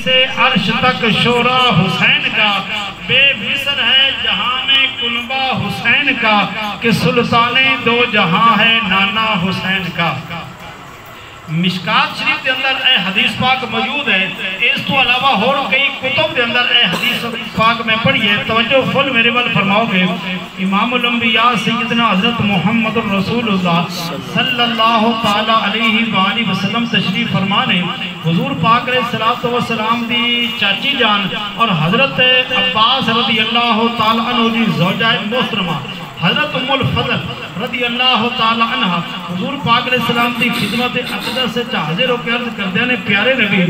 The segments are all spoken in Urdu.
سے عرش تک شورا حسین کا، بے مثل ہے جہاں میں کنبہ حسین کا، کہ سلطان دو جہاں ہے نانا حسین کا۔ مشکات شریف دے اندر اے حدیث پاک موجود ہے، اس تو علاوہ اور کئی کتب دے اندر اے حدیث پاک میں پڑھی ہے۔ توجہ فل میرے بل فرماؤ گے، امام الانبیاء سیدنا حضرت محمد رسول اللہ صلی اللہ تعالیٰ علیہ وآلہ وسلم تشریف فرمانے، حضور پاک علیہ السلام دی چاچی جان اور حضرت عباس رضی اللہ تعالیٰ عنہ دی زوجہ محترمہ حضرت ام الفضل رضی اللہ تعالیٰ عنہ حضور پاک علیہ السلام دی خدمت اقدس سے حاضر ہو کے عرض کردے نے، پیارے نبی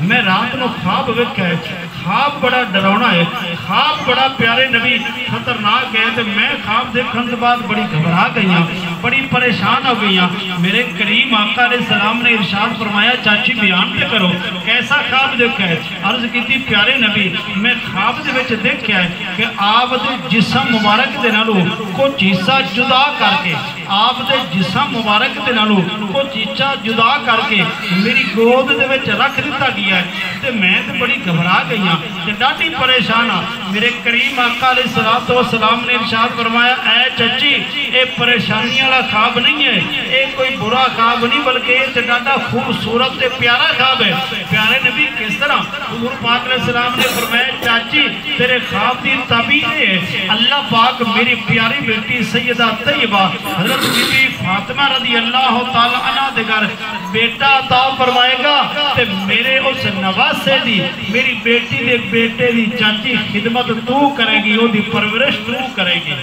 میں رات نو خواب ویکھا ہے، خواب بڑا ڈراؤنا ہے، خواب بڑا پیارے نبی خطرناک ہے، میں خواب دیکھن کے بعد بڑی گھبرا گئی ہوں، بڑی پریشان ہو گئی ہوں۔ میرے کریم آقا علیہ السلام نے ارشاد فرمایا، چاچی بیان پہ کرو کیسا خواب دیکھا ہے؟ عرض کی تھی، پیارے نبی میں خواب دے وچ دیکھا ہے کہ آپ دے جسم مبارک دے نالو کچھ حصہ جدا کر کے، آپ دے جسم مبارک دے نالو کچھ حصہ جدا کر کے میری گود دے وچ رکھ دیتا گیا ہے، تے میں تے بڑی گھبرا گئی ہاں تے ڈاٹی پریشان ہاں۔ میرے کریم آقا علیہ السلام نے ارشاد فرمایا، اے چچی اے پریشانی والا خواب نہیں ہے، اے کوئی برا خواب نہیں، بلکہ یہ تے ڈاٹا خوبصورت تے پیارا خواب ہے۔ پیارے نبی کس طرح؟ حضور پاک علیہ السلام نے فرمایا، چاچی تیرے خواب دی تعبیر ہے، اللہ پاک میری پیاری بیٹی سیدہ طیبہ حضرت بی بی فاطمہ رضی اللہ تعالیٰ عنہ دے گھر بیٹا عطا فرمائے گا، تے میرے اس نواسے دی، میری بیٹی دے بیٹے دی چاچی خدمت تو کرے گی، وہ دی پرورش تو کرے گی۔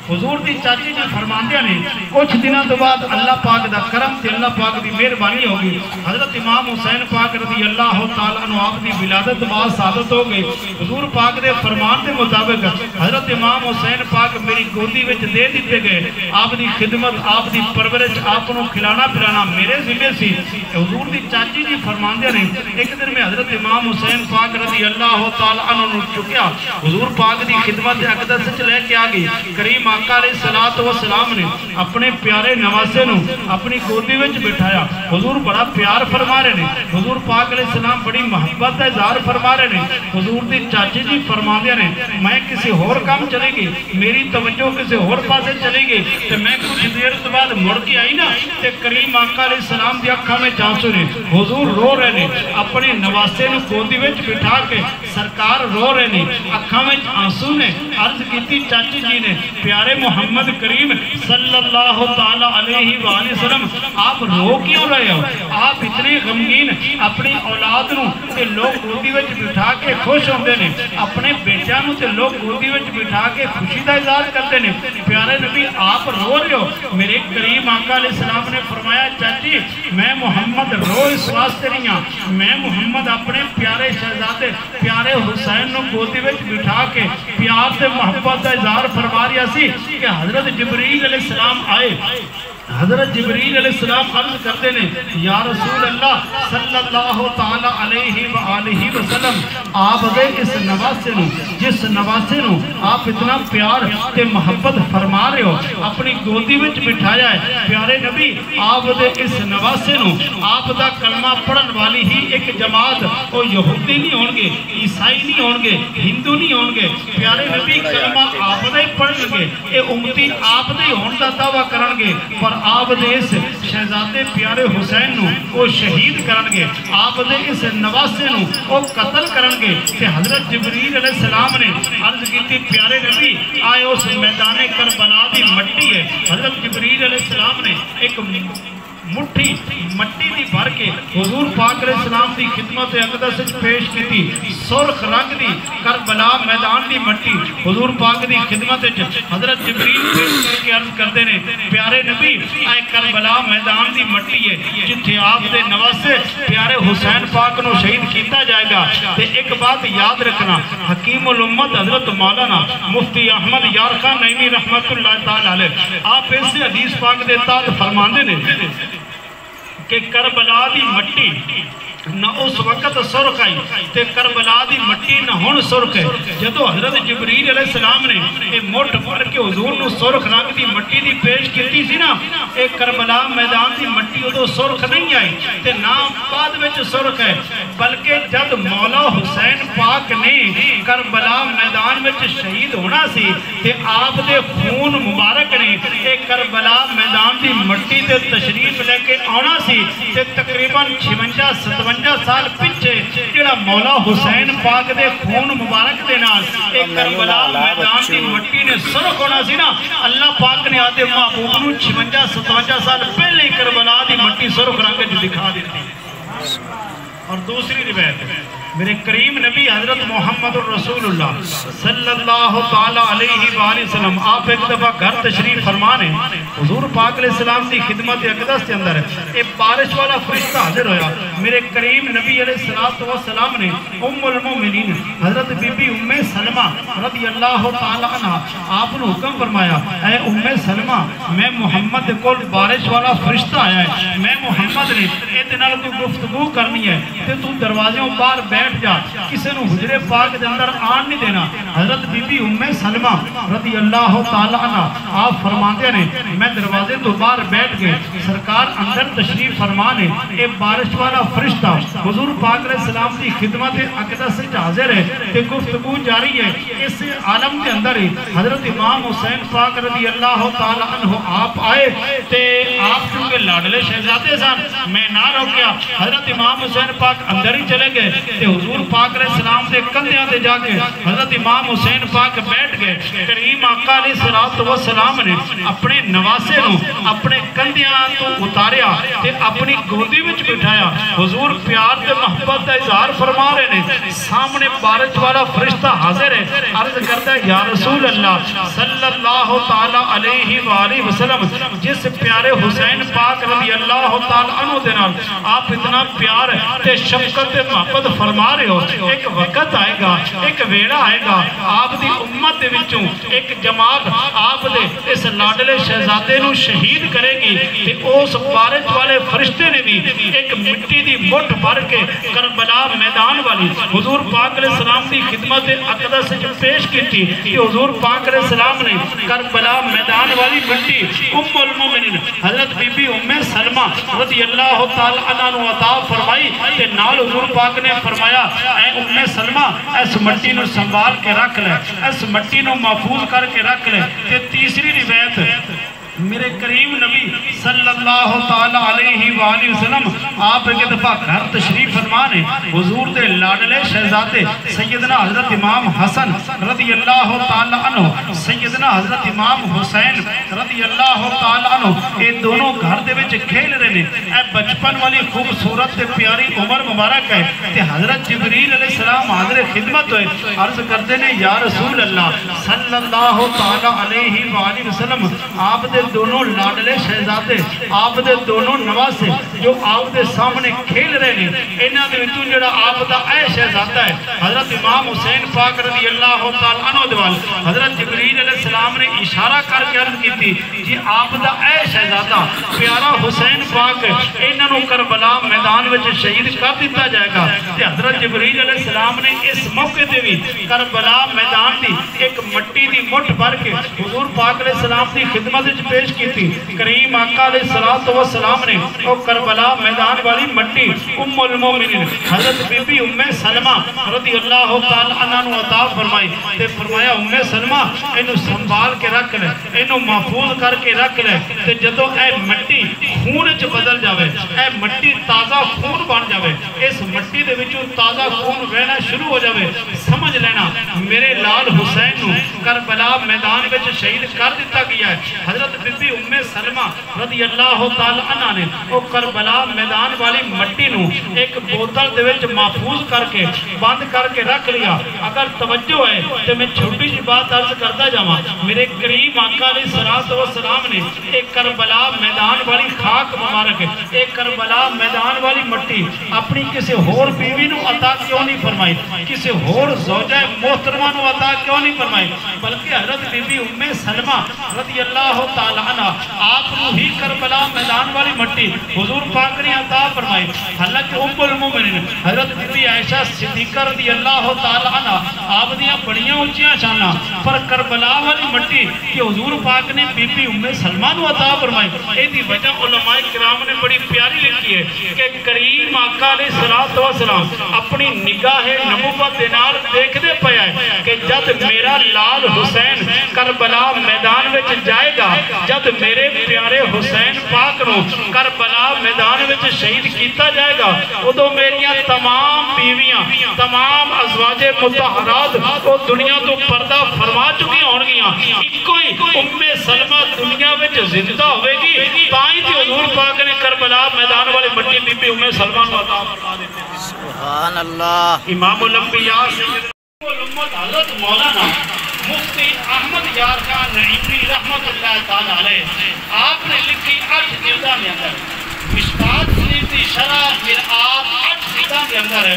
حضور دی چاچی نے فرماندیا نے کچھ دنوں تو بعد اللہ پاک دا کرم تے اللہ پاک دی مہربانی ہوگی، حضرت امام حسین پاک رضی اللہ تعالیٰ عنہ آپ دی ولادت بعد سعادت ہو گئی۔ حضور پاک دے فرمان دے مطابق حضرت امام حسین پاک میری گودی وچ دے دیتے گئے، آپ دی خدمت، آپ دی پرورش، آپ کو کھلانا پلانا میرے ذمہ سی۔ حضور دی چاچی جی فرماندیا نے ایک دن میں حضرت امام حسین پاک رضی اللہ تعالیٰ عنہ چکیا، حضور پاک دی خدمت اقدس وچ لے کے آ گئی۔ کریم آقا علیہ السلام نے اپنے پیارے نواسے نو اپنی گودی وچ بٹھایا، حضور بڑا پیار فرما رہے ہیں، حضور پاک علیہ السلام بڑی محبت اظہار فرما رہے ہیں۔ حضور دی چاچی جی فرماندے نے، میں کسی اور کام چلے گی، میری توجہ کسی اور پاسے چلے گی، تو میں کچھ دیر کے بعد مڑ کے آئی نا، تے کریم آقا علیہ السلام دی اکھاں میں آنسو نے، حضور رو رہے ہیں، اپنے نواسے نو گودی وچ بٹھا کے سرکار رو رہے ہیں، اکھاں میں آنسو نے۔ عرض کیتی چاچی جی نے، پیارے محمد کریم صلی اللہ تعالیٰ علیہ وآلہ وسلم آپ رو کیوں رہے ہو؟ آپ اتنے غمگین اپنی اولاد نو تے لوگ گودی وچ بٹھا کے خوش ہوندے نے، اپنے بیٹیاں نو تے لوگ گودی وچ بٹھا کے خوشی دا اظہار کرتے نے، پیارے نبی آپ رو رہے ہو؟ میرے کریم آقا علیہ السلام نے فرمایا، چاچی میں محمد رو اس واسطے نہیں ہوں، میں محمد اپنے پیارے شہزادے پیارے حسین نو گودی وچ بٹھا کے پیار تے محبت دا اظہار فرما رہا سی کہ حضرت جبریل علیہ السلام آئے۔ حضرت جبریل علیہ السلام عرض کرتے نے، یا رسول اللہ صلی اللہ تعالیٰ علیہ وآلہ وسلم آپ دے اس نواسے نو، جس نواسے نو آپ اتنا پیار تے محبت فرما رہے ہو، اپنی گودی وچ بٹھایا ہے، پیارے نبی آپ دے اس نواسے نو آپ دا کلمہ پڑھن والی ہی ایک جماعت، وہ یہودی نہیں ہونگے، عیسائی نہیں ہونگے، ہندو نہیں ہونگے، پیارے نبی کلمہ آپ دے پڑھن گے، اے امتی آپ دے ہون دا دعویٰ کرنگے، پر آپ دے اس شہزادے پیارے حسین نو وہ شہید کرنگے، آپ دے اس نواسے نو وہ قتل کرنگے۔ کہ حضرت جبریل علیہ السلام نے عرض کی تھی، پیارے نبی آئے اس میدان کربلا دی مٹی ہے، حضرت جبریل علیہ السلام نے ایک مٹھی مٹی دی بھر کے حضور پاک علیہ السلام دی خدمت اقدس پیش کی تھی، سرخ رنگ دی کربلا میدان دی مٹی حضور پاک دی خدمت حضرت جبریل پیش کر کے عرض کرتے ہیں، پیارے نبی اے کربلا میدان دی مٹی ہے جتھے آپ دے نواسے پیارے حسین پاک نو شہید کیتا جائے گا۔ تے ایک بات یاد رکھنا، حکیم الامت حضرت مولانا مفتی احمد یار خان نعیمی رحمت اللہ تعالی علیہ آپ اس حدیث پاک دے تحت فرماندے نے کہ کربلا دی مٹی نہ اس وقت سرخ آئی تے کربلا دی مٹی نہ ہون سرخ ہے. جدو حضرت جبریل علیہ السلام نے اے موٹ پڑھ کے حضور نو سرخ رنگ دی مٹی دی پیش کیتی سی نا, اے کربلا میدان دی مٹی ادو سرخ نہیں آئی تے نہ بعد وچ سرخ ہے, بلکہ جد مولا حسین پاک نے کربلا میدان وچ شہید ہونا سی تے آپ دے خون مبارک نے اے کربلا میدان دی مٹی تے تشریف لے کے آنا سی تے تقریباً 56-57 سال پچھے جڑا مولا حسین پاک دے خون مبارک دے نال ایک کربلا میدان دی مٹی نے سرخ ہونا سی نا, اللہ پاک نے آدھے محبوب نو 56-57 سال پہلے کربلا دی مٹی سرخ رنگ جو دکھا دیتی. اور دوسری روایت میرے کریم نبی حضرت محمد الرسول اللہ صلی اللہ تعالیٰ علیہ وآلہ وسلم آپ ایک دفعہ گھر تشریف فرمانے, حضور پاک علیہ السلام کی خدمت اقدس کے اندر ایک بارش والا فرشتہ حاضر ہویا. میرے کریم نبی علیہ السلام نے ام المومنین حضرت بی بی ام سلمہ رضی اللہ تعالیٰ عنہ آپ نے حکم فرمایا, اے ام سلمہ میں محمد کو بارش والا فرشتہ آیا ہے, میں محمد نے اتنا تو گفتگو کرنی ہے تے تو دروازوں باہر بیٹھ جا, کسی نو حجرے پاک دے اندر آن نہیں دینا. حضرت بی بی ام سلمہ رضی اللہ تعالیٰ عنہ آپ فرماتے ہیں میں دروازے تو باہر بیٹھ گئے, سرکار اندر تشریف فرمانے اے بارش والا فرشتہ حضور پاک علیہ السلام کی خدمت اقدس سے حاضر ہے تے گفتگو جاری ہے. اس عالم کے اندر حضرت امام حسین پاک رضی اللہ تعالیٰ عنہ آپ آئے تے آپ چونکہ لاڈلے شہزادے سان میں نہ روکیا, حضرت امام حسین پاک اندر ہی چلے گئے تے حضور پاک علیہ السلام دے کندھیاں تے جا کے حضرت امام حسین پاک بیٹھ گئے. کریم آقا علیہ السلام نے اپنے نواسے نو اپنے کندھیاں تو اتاریا تے اپنی گودی وچ بٹھایا. حضور پیار تے محبت دا اظہار فرما رہے نے, سامنے بارش والا فرشتہ حاضر ہے, عرض کرتا ہے یا رسول اللہ صلی اللہ تعالیٰ علیہ وآلہ وسلم جس پیارے حسین پاک رضی اللہ تعالیٰ عنہ دے نال آپ اتنا پیار تے شفقت تے محبت فرما رہے ہو, ایک وقت آئے گا, ایک ویڑا آئے گا, آپ دی امت دے وچوں ایک جماعت آپ دے اس لاڈلے شہزادے نو شہید کرے گی تے اس بارش والے فرشتے نے بھی ایک مٹی دی مٹھ بھر کے کربلا میدان والی حضور پاک علیہ السلام دی خدمت اقدس جو پیش کی تھی کہ حضور پاک علیہ السلام نے کربلا میدان والی مٹی ام المومنین حضرت بی بی ام سلمہ رضی اللہ تعالیٰ عنہ نو عطا فرمائی کہ نال حضور پاک نے فرمایا اے ام سلمہ اس مٹی نو سنبھال کے رکھ لے, اس مٹی نو محفوظ کر کے رکھ لے. کہ تیسری روایت میرے کریم نبی صلی اللہ تعالیٰ علیہ وآلہ وسلم آپ ایک دفعہ گھر تشریف فرمانے, حضور دے لاڈلے شہزادے سیدنا حضرت امام حسن رضی اللہ تعالیٰ عنہ سیدنا حضرت امام حسین رضی اللہ تعالیٰ عنہ یہ دونوں گھر دے وچ کھیل رہے نے. اے بچپن والی خوبصورت تے پیاری عمر مبارک ہے تے حضرت جبریل علیہ السلام حاضر خدمت ہوئے, عرض کرتے نے یا رسول اللہ صلی اللہ تعالیٰ علیہ وآلہ وسلم آپ دے دونوں لاڈلے شہزادے آپ دے دونوں نواسے جو آپ دے سامنے کھیل رہے ہیں, انہاں دے وچوں جڑا آپ دا اے شہزادہ ہے حضرت امام حسین پاک رضی اللہ تعالیٰ عنہ دوال حضرت جبریل علیہ السلام نے اشارہ کر کے عرض کی تھی جی آپ دا اے شہزادہ پیارا حسین پاک انہاں نو کربلا میدان وچ شہید کر دیتا جائے گا. تے حضرت جبریل علیہ السلام نے اس موقع تے بھی کربلا میدان دی ایک مٹی دی مٹھ بھر کے حضور پاک علیہ السلام دی خدمت وچ پیش کی تھی. کریم آقا علیہ السلام نے او کربلا میدان والی مٹی ام المومنین حضرت بی بی ام سلمہ رضی اللہ تعالیٰ عنہ نو عطا فرمائی تے فرمایا ام سلمہ انہوں سنبھال کے رکھ لے, انہوں محفوظ کر کے رکھ لے تے جدو اے مٹی خون چ بدل جاوے, اے مٹی تازہ خون بن جاوے, اس مٹی دے وچوں تازہ خون وہنا شروع ہو جاوے, سمجھ لینا میرے لال حسین نو کربلا میدان وچ شہید کر دیتا گیا ہے. حضرت بی بی ام سلمہ رضی اللہ تعالیٰ عنہ نے وہ کربلا میدان والی مٹی نو ایک بوتل دے وچ محفوظ کر کے بند کر کے رکھ لیا. اگر توجہ ہے تو میں چھوٹی سی بات عرض کرتا جاواں, میرے کریم آقا علیہ السلام نے ایک کربلا میدان والی خاک مبارک ایک کربلا میدان والی مٹی اپنی کسی اور بیوی نو عطا کیوں نہیں فرمائی, کسی اور زوجہ محترمہ نو عطا کیوں نہیں فرمائی, بلکہ حضرت بی بی ام سلمہ رضی اللہ تعالیٰ تعالی عنہ آپ کو ہی کربلا میدان والی مٹی حضور پاک نے عطا فرمائی. حالانکہ ام المومنین حضرت بی بی عائشہ صدیقہ رضی اللہ تعالی عنہ آپ دیاں بڑیاں اونچیاں شاناں پر کربلا والی مٹی کہ حضور پاک نے بی بی ام سلمہ نو عطا فرمائی. ایدی وجہ علماء کرام نے بڑی پیاری لکھی ہے کہ کریم آقا علیہ السلام اپنی نگاہ نبوت دینار دیکھ دے پیا ہے کہ جد میرا لال حسین کربلا میدان وچ جائے گا, جد میرے پیارے حسین پاک نو کربلا میدان وچ شہید کیتا جائے گا, ادو میریاں تمام بیویاں تمام ازواج مطہرات وہ دنیا تو پردہ فرما چکی ہونگیاں, کوئی ام سلمہ دنیا وچ زندہ ہوئے گی تائیں تھی حضور پاک نے کربلا میدان والے مٹی بی بی ام سلمہ نو عطا فرما دیتے ہیں. سبحان اللہ. امام الانبیاء سیدنا الامت حضرت مولانا مفتی احمد یار خان نعیمی رحمت اللہ تعالی علیہ آپ نے لکھی 8 جلدہ میں اندر مشکات شریف کی شرح مرآت 8 جلدہ کے اندر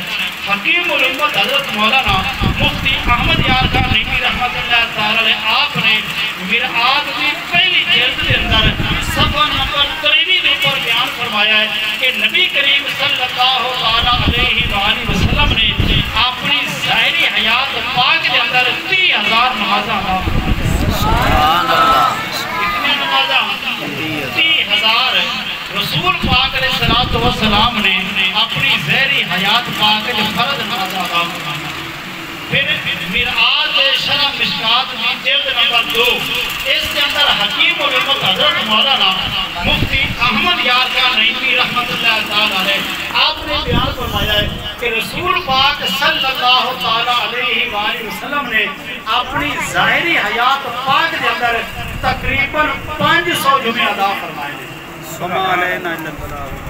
حکیم الامت حضرت مولانا مفتی احمد یار خان نعیمی رحمت اللہ تعالی علیہ آپ نے مرآت کی پہلی جلد کے اندر صفحہ نمبر 23 پر بیان فرمایا ہے کہ نبی کریم صلی اللہ علیہ وآلہ وسلم نے اپنی ظاہری حیات پاک کے اندر 30,000 نمازہ ادا فرمایا. سبحان اللہ. کتنے نمازہ؟ 30,000 رسول پاک علیہ السلام نے اپنی ظاہری حیات پاک کے فرض نمازہ ادا فرمایا. پھر مرآت شرح مشکات کی جلد نمبر 2 اس کے اندر حکیم الامت حضرت مولانا مفتی احمد یار خان نعیمی رحمت اللہ تعالی علیہ آپ نے بیان فرمایا ہے کہ رسول پاک صلی اللہ تعالی علیہ وآلہ وسلم نے اپنی ظاہری حیات پاک کے اندر تقریباً 500 جمعے ادا فرمائے. سبحان اللہ.